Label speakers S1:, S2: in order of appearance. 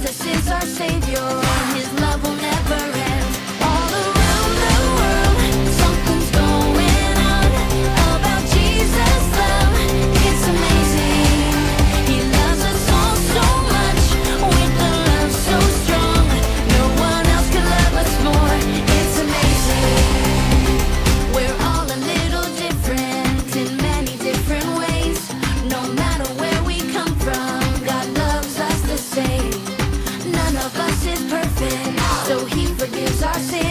S1: Jesus is our Savior, His love will never end. All around the world, something's going on about Jesus' love. It's amazing. He loves us all so much with a love so strong. No one else could love us more. It's amazing. We're all a little different in many different ways. No matter where we come from, God loves us the same. None of us is perfect, so He forgives our sins.